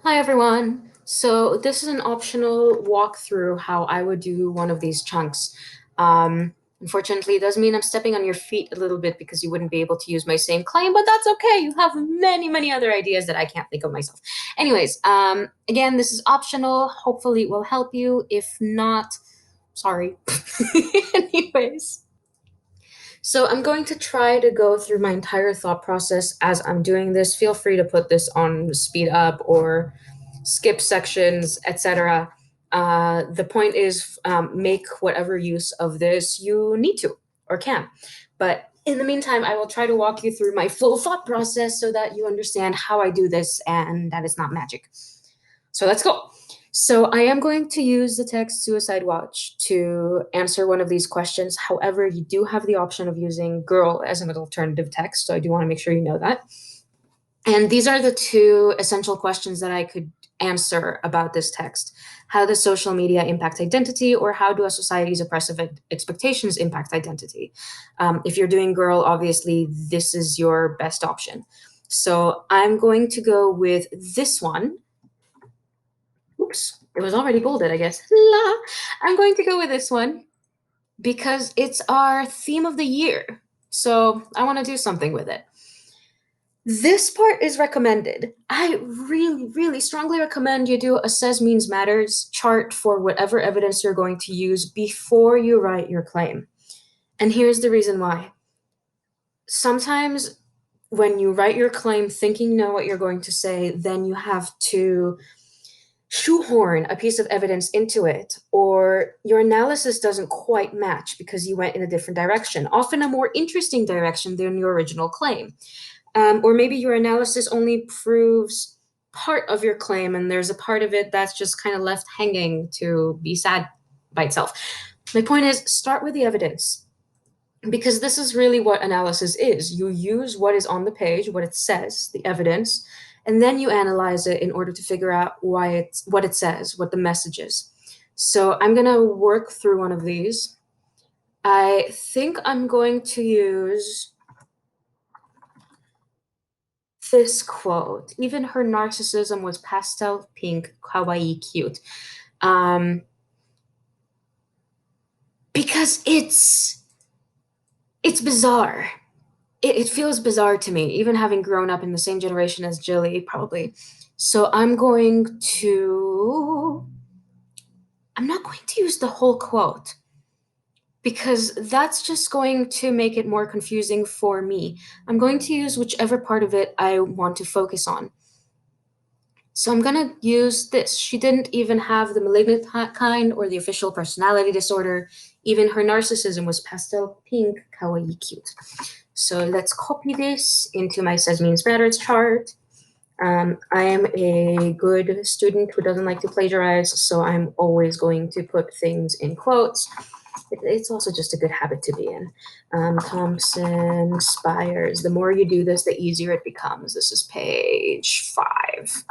Hi everyone. So this is an optional walkthrough how I would do one of these chunks. Unfortunately, it does mean I'm stepping on your feet a little bit because you wouldn't be able to use my same claim, but that's okay. You have many, many other ideas that I can't think of myself. Anyways, again, this is optional. Hopefully it will help you. If not, sorry. Anyways. So I'm going to try to go through my entire thought process as I'm doing this. Feel free to put this on speed up or skip sections, etc. The point is, make whatever use of this you need to or can. But in the meantime, I will try to walk you through my full thought process so that you understand how I do this and that it's not magic. So let's go. So I am going to use the text suicide watch to answer one of these questions. However, you do have the option of using girl as an alternative text. So I do want to make sure you know that. And these are the two essential questions that I could answer about this text. How does social media impact identity, or how do a society's oppressive expectations impact identity? If you're doing girl, obviously, this is your best option. So I'm going to go with this one. Oops, it was already bolded, I guess. La. I'm going to go with this one because it's our theme of the year. So I want to do something with it. This part is recommended. I really, really strongly recommend you do a says means matters chart for whatever evidence you're going to use before you write your claim. And here's the reason why. Sometimes when you write your claim thinking you know what you're going to say, then you have to shoehorn a piece of evidence into it, or your analysis doesn't quite match because you went in a different direction, often a more interesting direction than your original claim. Or maybe your analysis only proves part of your claim and there's a part of it that's just kind of left hanging to be sad by itself. My point is, start with the evidence because this is really what analysis is. You use what is on the page, what it says, the evidence, and then you analyze it in order to figure out why it's what it says, what the message is. So I'm going to work through one of these. I think I'm going to use this quote. Even her narcissism was pastel pink, kawaii, cute. Um, because it's bizarre. It feels bizarre to me, even having grown up in the same generation as Jilly, probably. So I'm not going to use the whole quote because that's just going to make it more confusing for me. I'm going to use whichever part of it I want to focus on. So I'm going to use this. She didn't even have the malignant kind or the official personality disorder. Even her narcissism was pastel pink, kawaii, cute. So let's copy this into my says means matters chart. I am a good student who doesn't like to plagiarize, so I'm always going to put things in quotes. It's also just a good habit to be in. Thompson, Spires. The more you do this, the easier it becomes. This is page 5.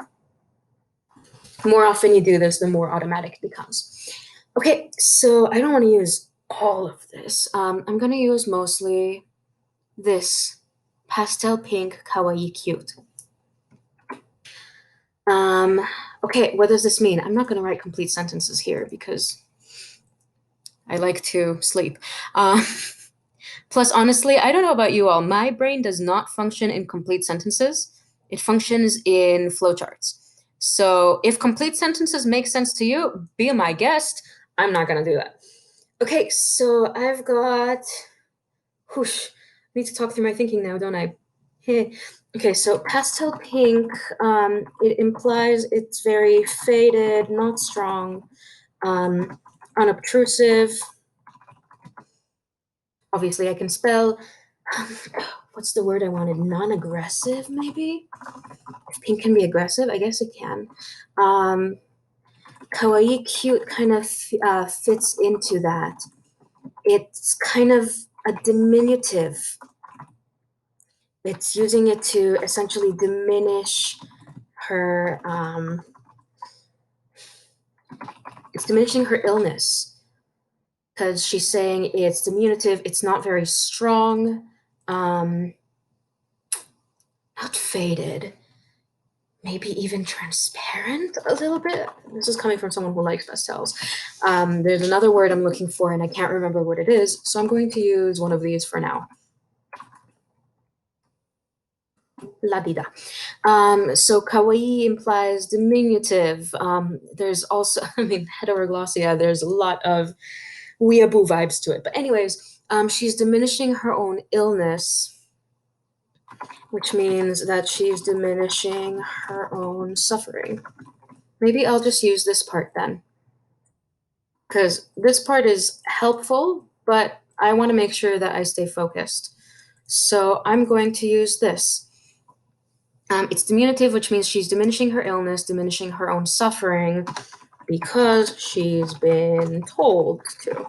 The more often you do this, the more automatic it becomes. Okay, so I don't want to use all of this. I'm going to use mostly this pastel pink, kawaii, cute. Okay, what does this mean? I'm not going to write complete sentences here because I like to sleep. Um, Plus, honestly, I don't know about you all. My brain does not function in complete sentences. It functions in flowcharts. So if complete sentences make sense to you, be my guest. I'm not gonna do that. Okay, so I've got. Whoosh. I need to talk through my thinking now, don't I? Hey. Okay, so pastel pink. It implies it's very faded, not strong, unobtrusive. Obviously, I can spell. What's the word I wanted? Non-aggressive, maybe? If pink can be aggressive, I guess it can. Kawaii cute kind of fits into that. It's kind of a diminutive. It's using it to essentially diminish her. It's diminishing her illness because she's saying it's diminutive. It's not very strong. Not faded. maybe even transparent a little bit. This is coming from someone who likes pastels. There's another word I'm looking for and I can't remember what it is, so I'm going to use one of these for now. La dida. So kawaii implies diminutive. There's also, I mean, heteroglossia, there's a lot of weeaboo vibes to it. But anyways, she's diminishing her own illness, which means that she's diminishing her own suffering. Maybe I'll just use this part then, because this part is helpful, but I want to make sure that I stay focused. So I'm going to use this. It's diminutive, which means she's diminishing her illness, diminishing her own suffering, because she's been told to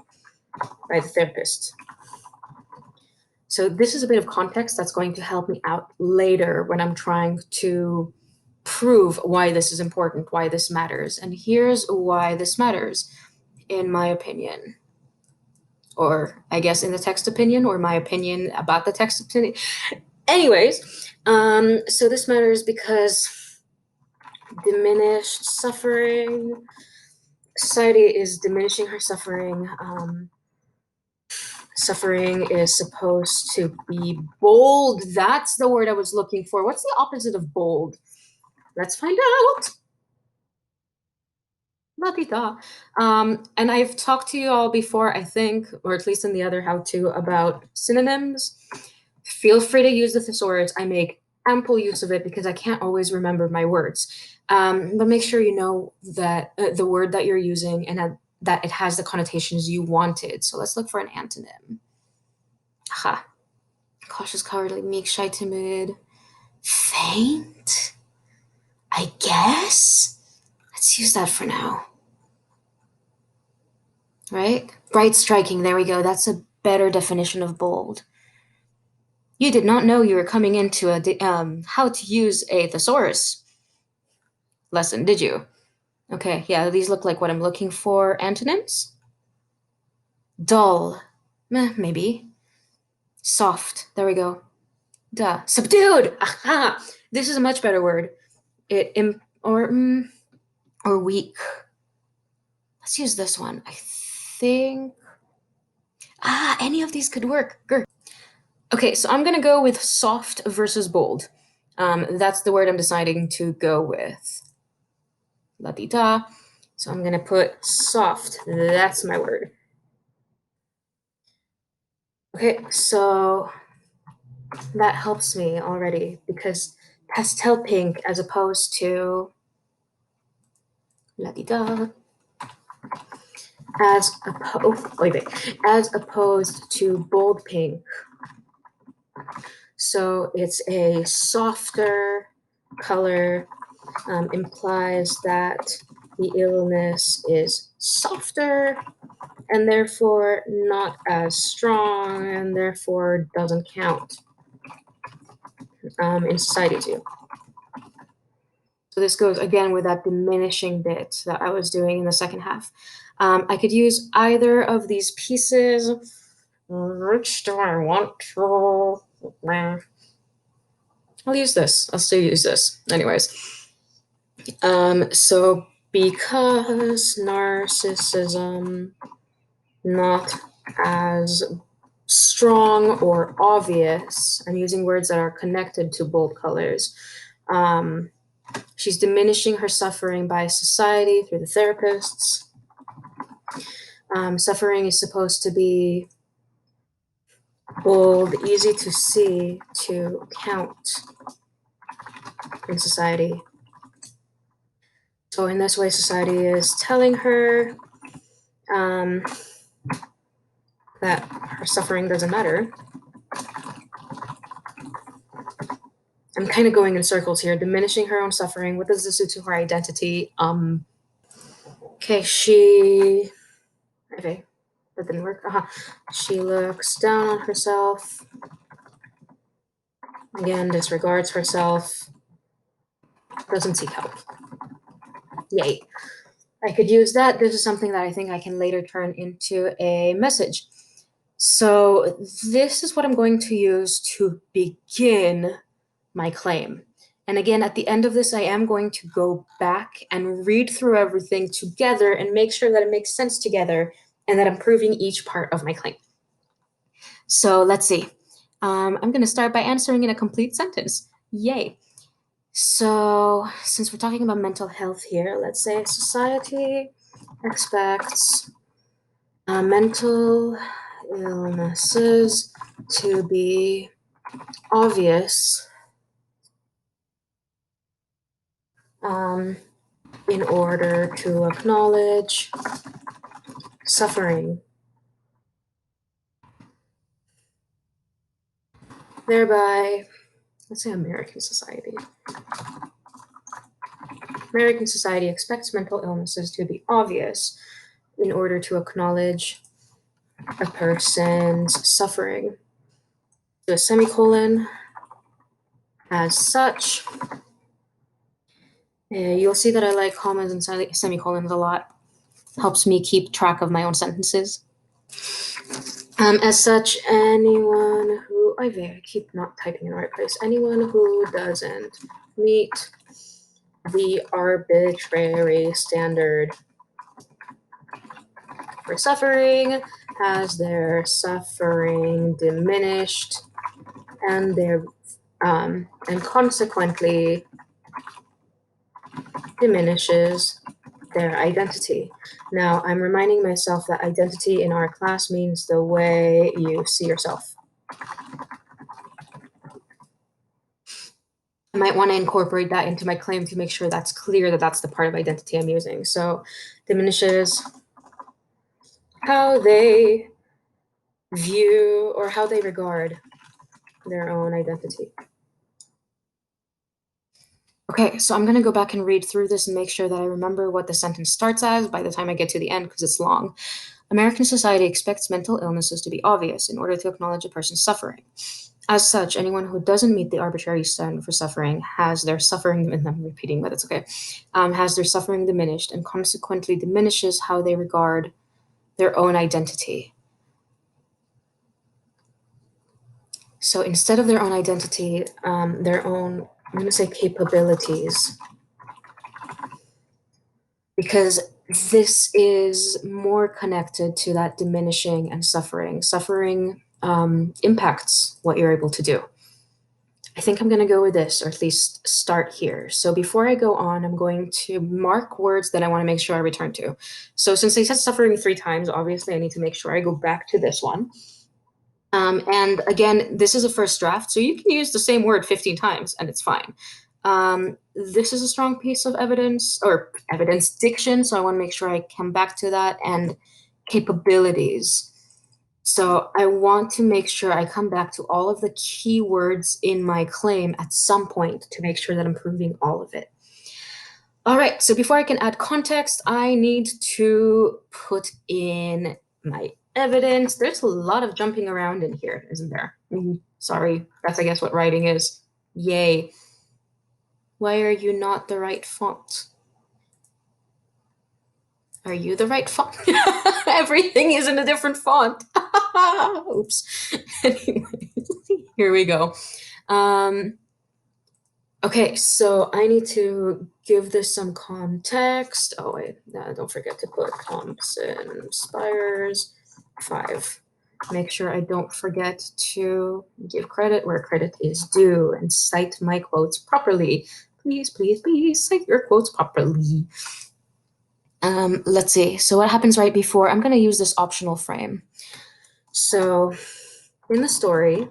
by the therapist. So this is a bit of context that's going to help me out later when I'm trying to prove why this is important, why this matters. And here's why this matters, in my opinion. Or I guess in the text opinion, or my opinion about the text opinion. Anyways, so this matters because diminished suffering, society is diminishing her suffering. Suffering is supposed to be bold. That's the word I was looking for. What's the opposite of bold? Let's find out. La-di-da. And I've talked to you all before, I think, or at least in the other how-to, about synonyms. Feel free to use the thesaurus. I make ample use of it because I can't always remember my words. But make sure you know that the word that you're using and that it has the connotations you wanted. So let's look for an antonym. Ha. Cautious, cowardly, meek, shy, timid, faint. I guess. Let's use that for now. Right? Bright, striking. There we go. That's a better definition of bold. You did not know you were coming into how to use a thesaurus lesson, did you? Okay, yeah, these look like what I'm looking for. Antonyms? Dull. Maybe. Soft. There we go. Duh. Subdued. Aha. This is a much better word. Or weak. Let's use this one. I think. Any of these could work. Grr. Okay, so I'm gonna go with soft versus bold. That's the word I'm deciding to go with. La-di-da. So I'm gonna put soft. That's my word. Okay, so that helps me already because pastel pink as opposed to la-di-da. As opposed to bold pink. So it's a softer color, implies that the illness is softer and therefore not as strong and therefore doesn't count in society too. So this goes again with that diminishing bit that I was doing in the second half. I could use either of these pieces. Which do I want to? I'll use this. I'll still use this. Anyways. So because narcissism not as strong or obvious, I'm using words that are connected to bold colors. She's diminishing her suffering by society through the therapists. Suffering is supposed to be bold, easy to see, to count in society. So in this way, society is telling her that her suffering doesn't matter. I'm kind of going in circles here, diminishing her own suffering. What does this do to her identity? Okay, okay, that didn't work. She looks down on herself. Again, disregards herself. Doesn't seek help. Yay. I could use that. This is something that I think I can later turn into a message. So this is what I'm going to use to begin my claim. And again, at the end of this, I am going to go back and read through everything together and make sure that it makes sense together and that I'm proving each part of my claim. So let's see. I'm going to start by answering in a complete sentence. Yay. So since we're talking about mental health here, let's say society expects mental illnesses to be obvious in order to acknowledge suffering, thereby, let's say American society. American society expects mental illnesses to be obvious in order to acknowledge a person's suffering. The semicolon, as such, you'll see that I like commas and semicolons a lot. Helps me keep track of my own sentences. As such, anyone who, I keep not typing in the right place, anyone who doesn't meet the arbitrary standard for suffering has their suffering diminished and and consequently diminishes their identity. Now, I'm reminding myself that identity in our class means the way you see yourself. I might want to incorporate that into my claim to make sure that's clear that that's the part of identity I'm using. So diminishes how they view or how they regard their own identity. Okay, so I'm going to go back and read through this and make sure that I remember what the sentence starts as by the time I get to the end because it's long. American society expects mental illnesses to be obvious in order to acknowledge a person's suffering. As such, anyone who doesn't meet the arbitrary standard for suffering has their suffering, and I'm repeating, but it's okay, has their suffering diminished and consequently diminishes how they regard their own identity. So instead of their own identity, their own, I'm going to say capabilities, because this is more connected to that diminishing and suffering. Suffering impacts what you're able to do. I think I'm going to go with this, or at least start here. So before I go on, I'm going to mark words that I want to make sure I return to. So since they said suffering 3 times, obviously I need to make sure I go back to this one. And again, this is a first draft, so you can use the same word 15 times and it's fine. This is a strong piece of evidence, or evidence diction, so I want to make sure I come back to that, and capabilities. So I want to make sure I come back to all of the key words in my claim at some point to make sure that I'm proving all of it. All right, so before I can add context, I need to put in my evidence. There's a lot of jumping around in here, isn't there? Sorry, that's I guess what writing is. Yay. Why are you not the right font? Are you the right font? Everything is in a different font. Oops. Anyway, here we go. Okay, so I need to give this some context. Oh wait, don't forget to put comps and spires 5. Make sure I don't forget to give credit where credit is due and cite my quotes properly. Please, please, please cite your quotes properly. Let's see. So what happens right before? I'm going to use this optional frame. So in the story,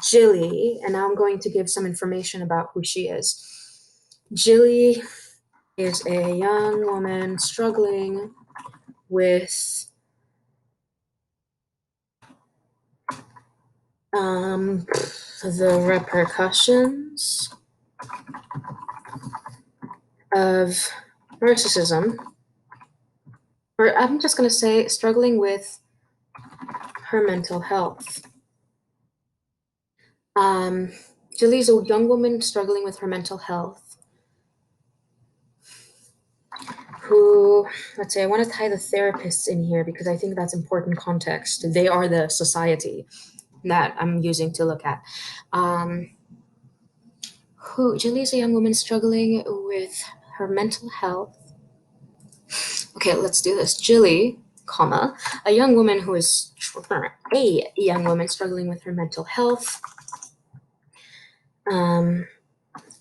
Jilly, and now I'm going to give some information about who she is. Jilly is a young woman struggling with the repercussions of narcissism, or I'm just going to say struggling with her mental health. Jilly's a young woman struggling with her mental health who, let's say, I want to tie the therapists in here because I think that's important context. They are the society that I'm using to look at. Who Jilly is a young woman struggling with her mental health. Okay, let's do this. Jilly, comma, a young woman who is a young woman struggling with her mental health,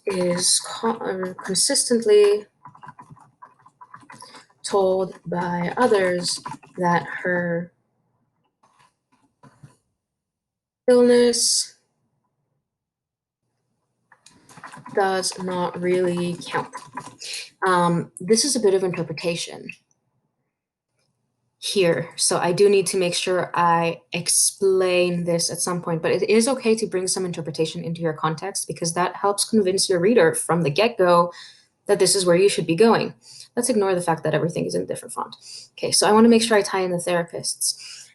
is consistently told by others that her illness does not really count. This is a bit of interpretation here, so I do need to make sure I explain this at some point, but it is okay to bring some interpretation into your context because that helps convince your reader from the get-go that this is where you should be going. Let's ignore the fact that everything is in a different font. Okay, so I want to make sure I tie in the therapists.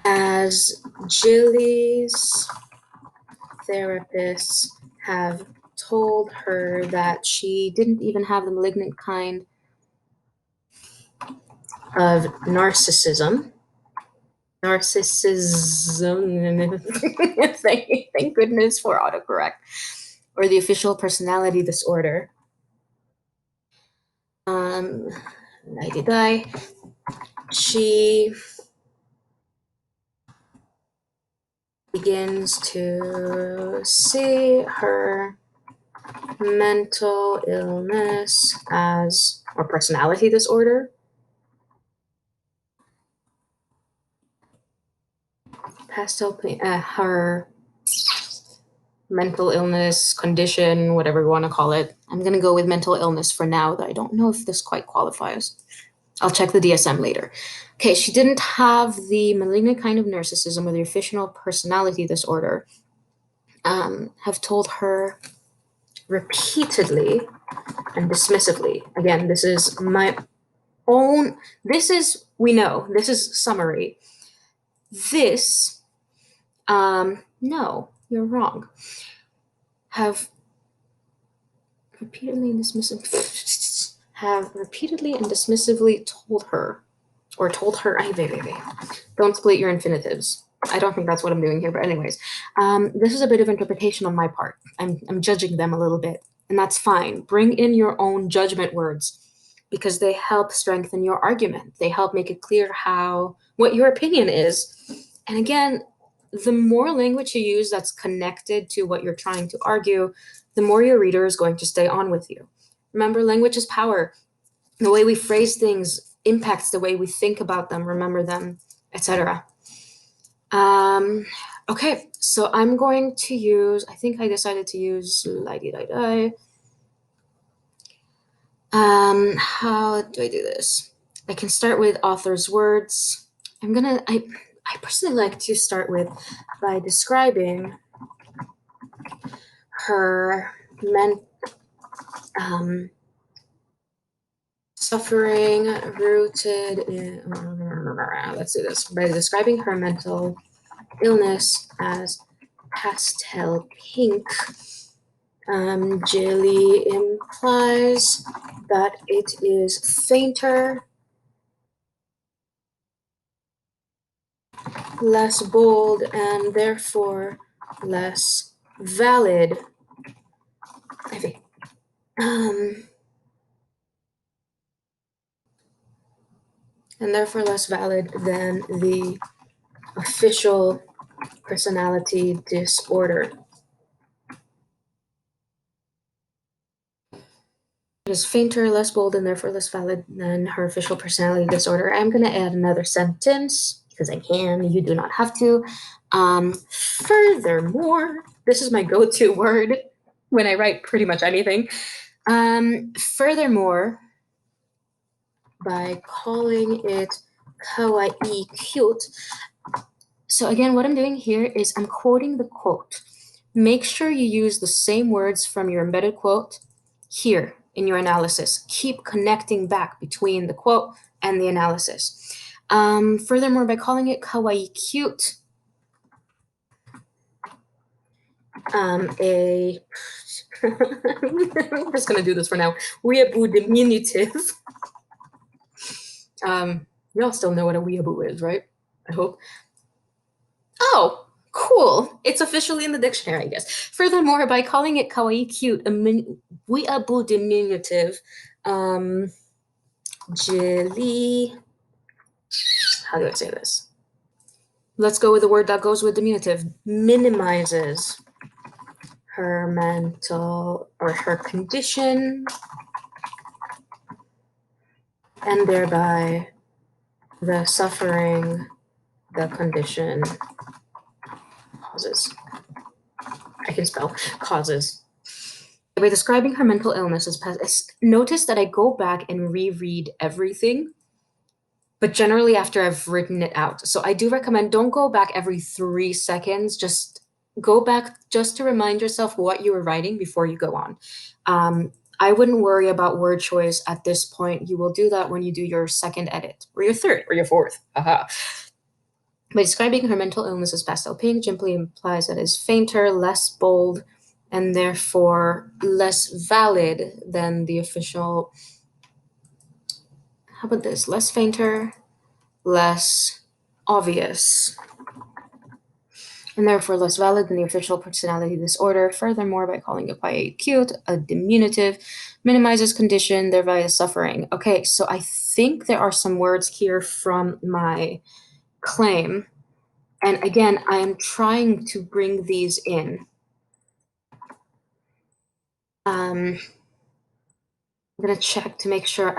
As Jilly's therapists have told her that she didn't even have the malignant kind of narcissism. Thank goodness for autocorrect. Or the official personality disorder. She begins to see her mental illness as, or personality disorder, her mental illness, condition, whatever you want to call it. I'm going to go with mental illness for now, though I don't know if this quite qualifies. I'll check the DSM later. Okay, she didn't have the malignant kind of narcissism or the official personality disorder. Have told her repeatedly and dismissively. Again, this is my own, we know, this is summary. This, no, you're wrong. Have repeatedly and dismissively told her, don't split your infinitives. I don't think that's what I'm doing here, but anyways, this is a bit of interpretation on my part. I'm judging them a little bit, and that's fine. Bring in your own judgment words because they help strengthen your argument. They help make it clear what your opinion is. And again, the more language you use that's connected to what you're trying to argue, the more your reader is going to stay on with you. Remember, language is power. The way we phrase things impacts the way we think about them, remember them, etc. Okay, so I'm going to use, I think I decided to use how do I do this? I can start with author's words. I personally like to start by describing her suffering rooted in, let's do this, by describing her mental illness as pastel pink. Jilly implies that it is fainter, less bold, and therefore less valid. I think. And therefore less valid than the official personality disorder. It is fainter, less bold, and therefore less valid than her official personality disorder. I'm going to add another sentence because I can. You do not have to. Furthermore, this is my go-to word when I write pretty much anything. Furthermore, by calling it kawaii cute. So again, what I'm doing here is I'm quoting the quote. Make sure you use the same words from your embedded quote here in your analysis. Keep connecting back between the quote and the analysis. Furthermore, by calling it kawaii cute, I'm just gonna do this for now. Weeaboo diminutive. Y'all still know what a weeaboo is, right? I hope. Oh, Cool. It's officially in the dictionary, I guess. Furthermore, by calling it kawaii cute, weeaboo diminutive, um, Jilly. How do I say this? Let's go with the word that goes with diminutive. Minimizes her mental or her condition, and thereby the suffering the condition causes. I can spell causes. By describing her mental illness as notice that I go back and reread everything, but generally after I've written it out. So I do recommend don't go back every 3 seconds. Just go back just to remind yourself what you were writing before you go on. I wouldn't worry about word choice at this point. You will do that when you do your second edit, or your third, or your fourth. Aha. By describing her mental illness as pastel pink, simply implies that it is fainter, less bold, and therefore less valid than the official. How about this? Less fainter, less obvious, and therefore less valid than the official personality disorder. Furthermore, by calling it quite cute, a diminutive minimizes condition, thereby suffering. Okay, so I think there are some words here from my claim. And again, I am trying to bring these in. I'm gonna check to make sure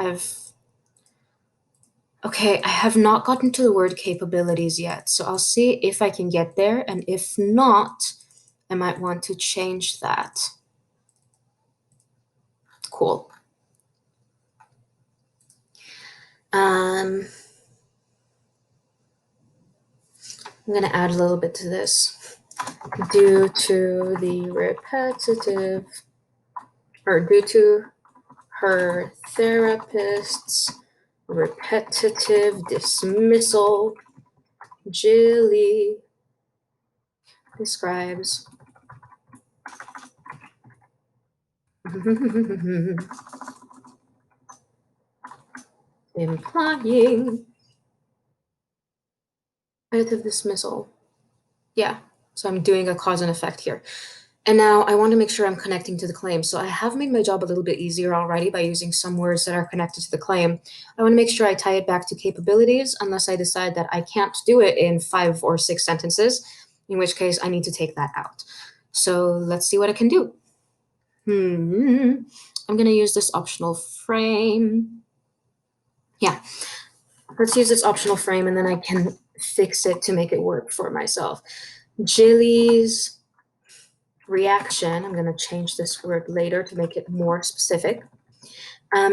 okay, I have not gotten to the word capabilities yet, so I'll see if I can get there, and if not, I might want to change that. Cool. I'm gonna add a little bit to this. Due to the repetitive, or due to her therapist's repetitive dismissal, Jilly describes implying repetitive dismissal. Yeah, so I'm doing a cause and effect here. And now I want to make sure I'm connecting to the claim. So I have made my job a little bit easier already by using some words that are connected to the claim. I want to make sure I tie it back to capabilities unless I decide that I can't do it in 5 or 6 sentences, in which case I need to take that out. So let's see what I can do. I'm going to use this optional frame. Yeah, let's use this optional frame and then I can fix it to make it work for myself. Jilly's reaction, I'm going to change this word later to make it more specific.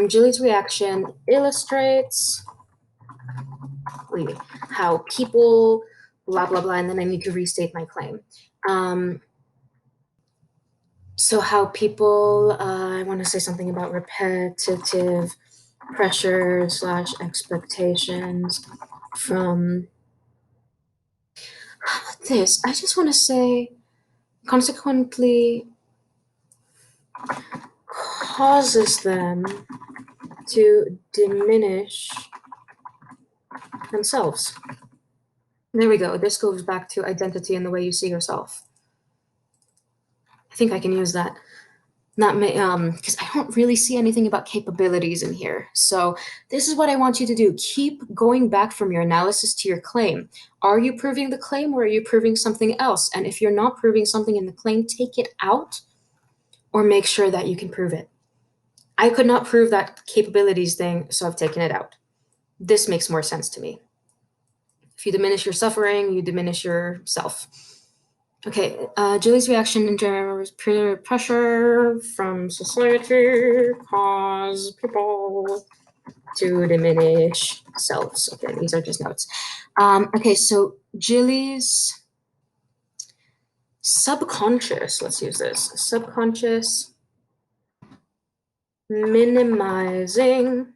Jilly's reaction illustrates how people, blah, blah, blah, and then I need to restate my claim. So how people, I want to say something about repetitive pressure / expectations from this. I just want to say, consequently, causes them to diminish themselves. There we go. This goes back to identity and the way you see yourself. I think I can use that. Not because I don't really see anything about capabilities in here. So this is what I want you to do. Keep going back from your analysis to your claim. Are you proving the claim or are you proving something else? And if you're not proving something in the claim, take it out or make sure that you can prove it. I could not prove that capabilities thing, so I've taken it out. This makes more sense to me. If you diminish your suffering, you diminish yourself. Okay, Julie's reaction in general is peer pressure from society cause people to diminish selves. Okay, these are just notes. Okay, so Julie's subconscious, let's use this, subconscious minimizing.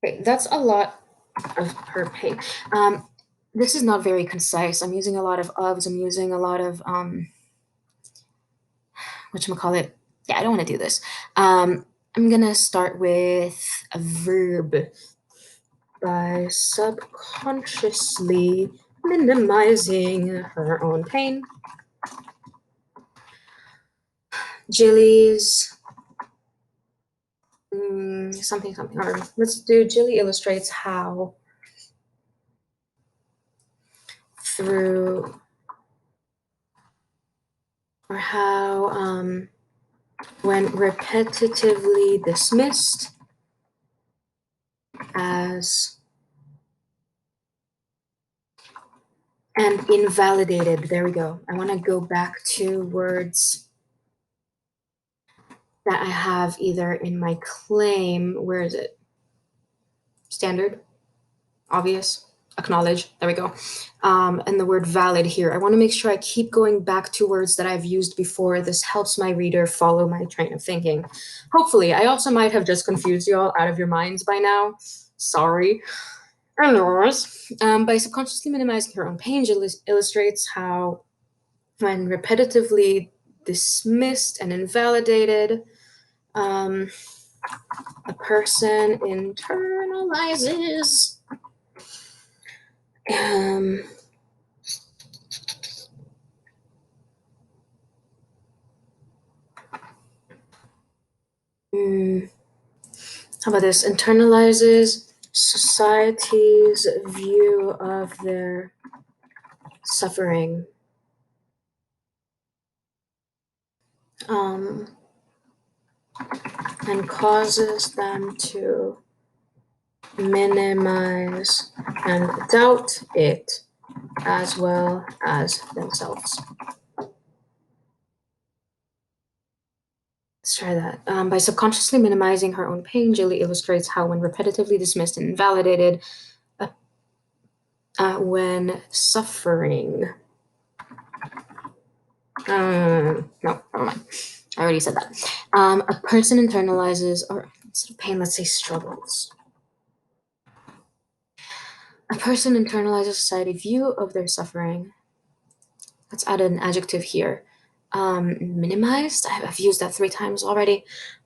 Okay, that's a lot of her pain. This is not very concise. I'm using a lot of ofs. I'm using a lot of whatchamacallit. Yeah, I don't want to do this. I'm gonna start with a verb. by subconsciously minimizing her own pain. Jilly's something, or let's do Jilly illustrates how through, or how when repetitively dismissed as and invalidated. There we go. I want to go back to words that I have either in my claim. Where is it? Standard, obvious, acknowledge. There we go. And the word valid here. I want to make sure I keep going back to words that I've used before. This helps my reader follow my train of thinking. Hopefully, I also might have just confused you all out of your minds by now. Sorry. Anyways, by subconsciously minimizing her own pain, Jill illustrates how when repetitively dismissed and invalidated, a person internalizes how about this? Internalizes society's view of their suffering. And causes them to minimize and doubt it as well as themselves. Let's try that. By subconsciously minimizing her own pain, Jilly illustrates how, when repetitively dismissed and invalidated, when suffering. No, never mind. I already said that. A person internalizes, or instead of pain, let's say struggles. A person internalizes society's view of their suffering. Let's add an adjective here. Minimized. I've used that 3 times already.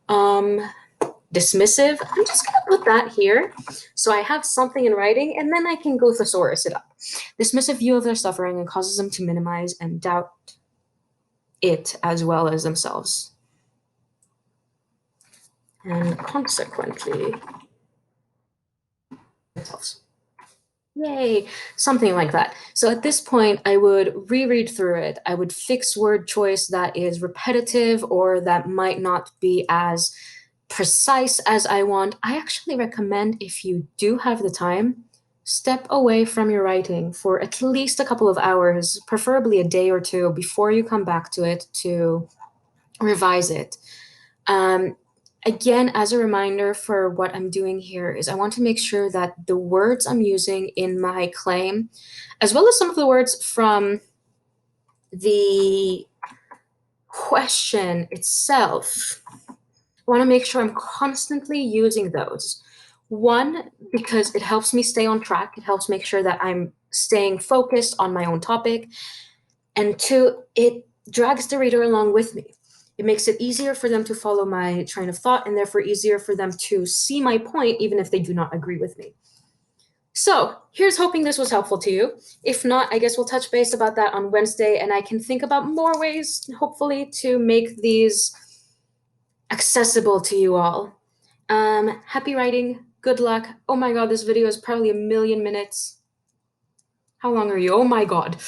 Dismissive. I'm just going to put that here so I have something in writing, and then I can go thesaurus it up. Dismissive view of their suffering and causes them to minimize and doubt it as well as themselves. And consequently, themselves. Yay, something like that. So at this point, I would reread through it. I would fix word choice that is repetitive or that might not be as precise as I want. I actually recommend, if you do have the time, step away from your writing for at least a couple of hours, preferably a day or two, before you come back to it to revise it. Again, as a reminder for what I'm doing here is I want to make sure that the words I'm using in my claim, as well as some of the words from the question itself, I want to make sure I'm constantly using those. One, because it helps me stay on track. It helps make sure that I'm staying focused on my own topic. And 2, it drags the reader along with me. It makes it easier for them to follow my train of thought, and therefore easier for them to see my point, even if they do not agree with me. So here's hoping this was helpful to you. If not, I guess we'll touch base about that on Wednesday, and I can think about more ways, hopefully, to make these accessible to you all. Happy writing. Good luck. Oh my God, this video is probably 1,000,000 minutes. How long are you? Oh my God.